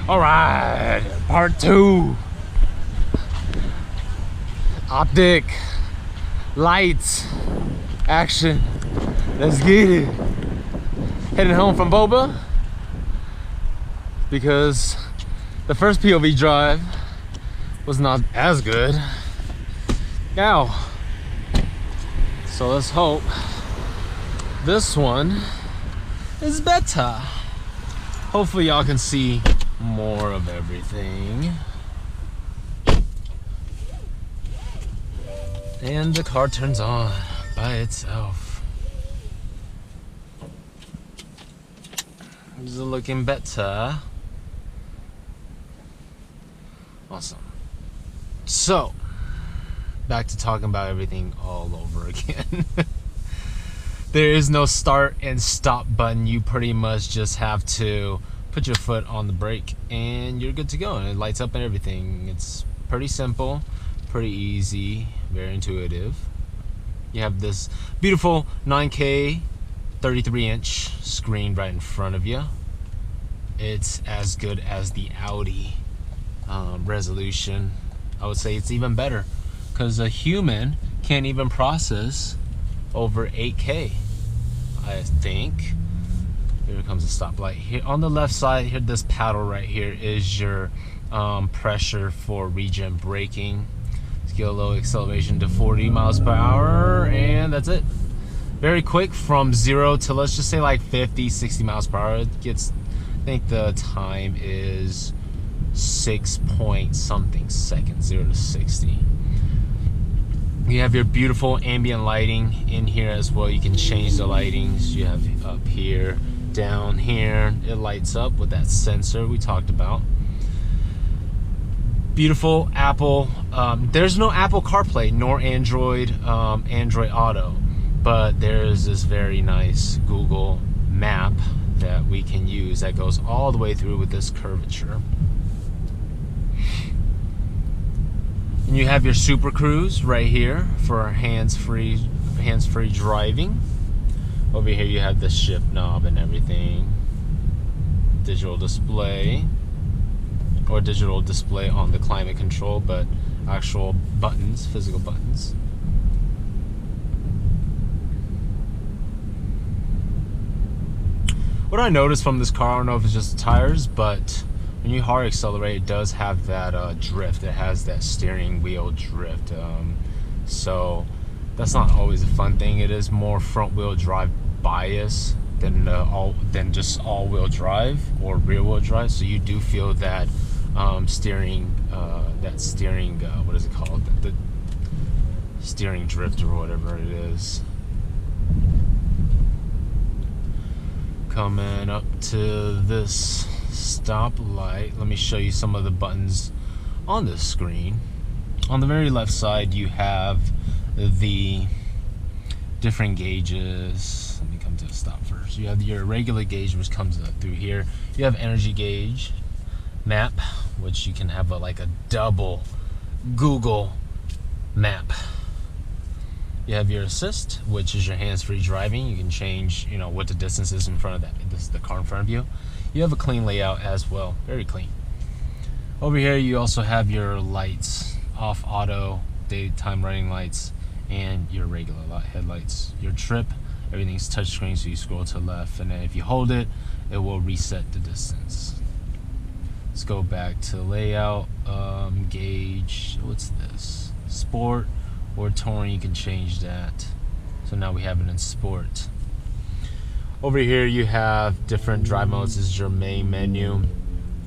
All right, part 2. Optiq, lights, action. Let's get it. Heading home from Boba because the first POV drive was not as good. Now, so let's hope this one is better. Hopefully y'all can see more of everything. And the car turns on by itself. Is it looking better? Awesome. So, back to talking about everything all over again. There is no start and stop button. You pretty much just have to put your foot on the brake and you're good to go. And it lights up and everything. It's pretty simple, pretty easy, very intuitive. You have this beautiful 9K 33-inch screen right in front of you. It's as good as the Audi resolution. I would say it's even better because a human can't even process over 8K, I think. Here comes a stoplight. Here on the left side, here, this paddle right here is your pressure for regen braking. Let's get a low acceleration to 40 miles per hour, and that's it. Very quick from 0 to, let's just say, like 50, 60 miles per hour. It gets, I think the time is 6 point something seconds, 0 to 60. You have your beautiful ambient lighting in here as well. You can change the lightings. You have up here, down here. It lights up with that sensor we talked about. Beautiful Apple. There's no Apple CarPlay nor Android Auto, but there's this very nice Google map that we can use that goes all the way through with this curvature. And you have your Super Cruise right here for hands-free driving. Over here you have the shift knob and everything. Digital display, or digital display on the climate control, but actual buttons, physical buttons. What I noticed from this car, I don't know if it's just the tires, but when you hard accelerate, it does have that drift. It has that steering wheel drift. So that's not always a fun thing. It is more front wheel drive bias than just all wheel drive or rear wheel drive. So you do feel that steering, what is it called? The steering drift or whatever it is. Coming up to this stoplight, let me show you some of the buttons on the screen. On the very left side, you have the different gauges. Let me come to the stop first. You have your regular gauge, which comes up through here. You have energy gauge, map, which you can have like a double Google map. You have your assist, which is your hands-free driving. You can change, what the distance is in front of that. This is the car in front of you. You have a clean layout as well, very clean. Over here, you also have your lights, off auto, daytime running lights, and your regular headlights. Your trip, everything's touchscreen, so you scroll to the left, and then if you hold it, it will reset the distance. Let's go back to layout, gauge. What's this? Sport or touring, you can change that. So now we have it in sport. Over here you have different drive modes. This is your main menu.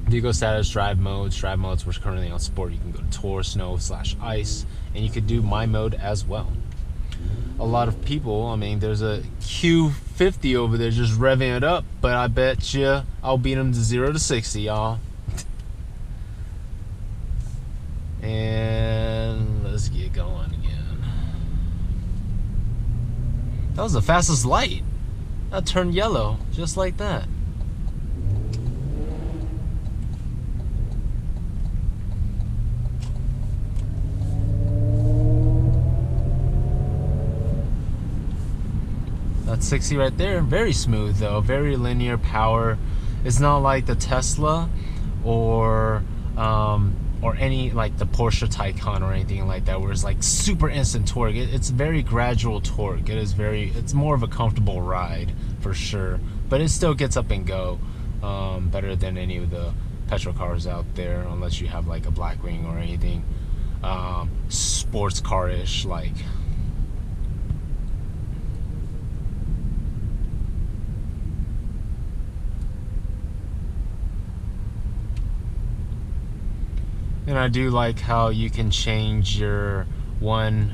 Vehicle status, drive modes. Drive modes, we're currently on sport. You can go to tour, snow / ice, and you could do my mode as well. A lot of people, there's a Q50 over there just revving it up, but I bet you I'll beat him to 0 to 60, y'all. And let's get going again. That was the fastest light. That turned yellow, just like that. That's 60 right there. Very smooth though, very linear power. It's not like the Tesla or any like the Porsche Taycan or anything like that, where it's like super instant torque. It's very gradual torque. It's more of a comfortable ride for sure, but it still gets up and go better than any of the petrol cars out there, unless you have like a Blackwing or anything sports car-ish like. And I do like how you can change your one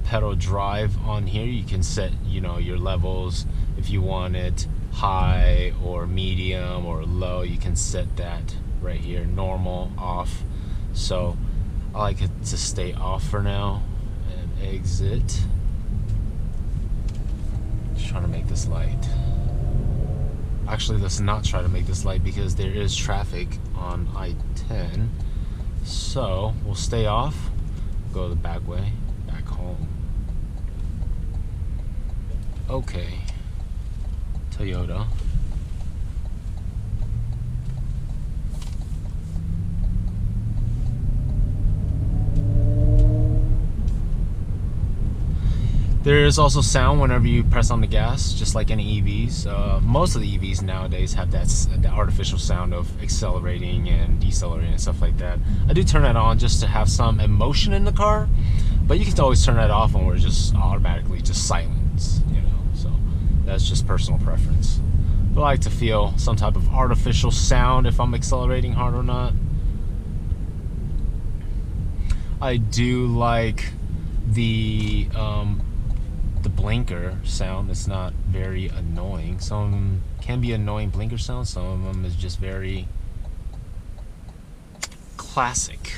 pedal drive on here. You can set, you know, your levels if you want it high or medium or low. You can set that right here, normal, off. So I like it to stay off for now. And exit. Just trying to make this light. Actually, let's not try to make this light because there is traffic on I-10. So we'll stay off, go the back way, back home. Okay, Toyota. There is also sound whenever you press on the gas, just like any EVs. Most of the EVs nowadays have that artificial sound of accelerating and decelerating and stuff like that. I do turn that on just to have some emotion in the car, but you can always turn that off when we're just automatically just silence, you know. So that's just personal preference. But I like to feel some type of artificial sound if I'm accelerating hard or not. I do like the blinker sound. It's not very annoying. Some of them can be annoying blinker sounds. Some of them is just very classic.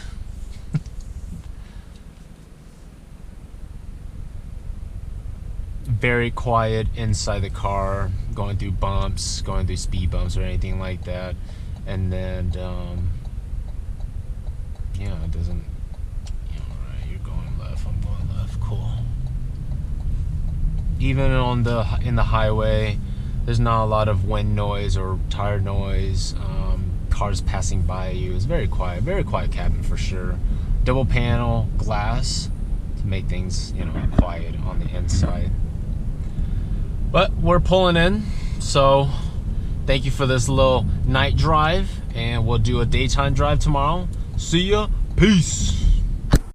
Very quiet inside the car, going through bumps, going through speed bumps or anything like that. And then yeah, it doesn't, you know, alright, you're going left, I'm going left, cool. Even in the highway, there's not a lot of wind noise or tire noise. Cars passing by you. It's very quiet cabin for sure. Double panel glass to make things, you know, quiet on the inside. But we're pulling in, so thank you for this little night drive, and we'll do a daytime drive tomorrow. See ya, peace.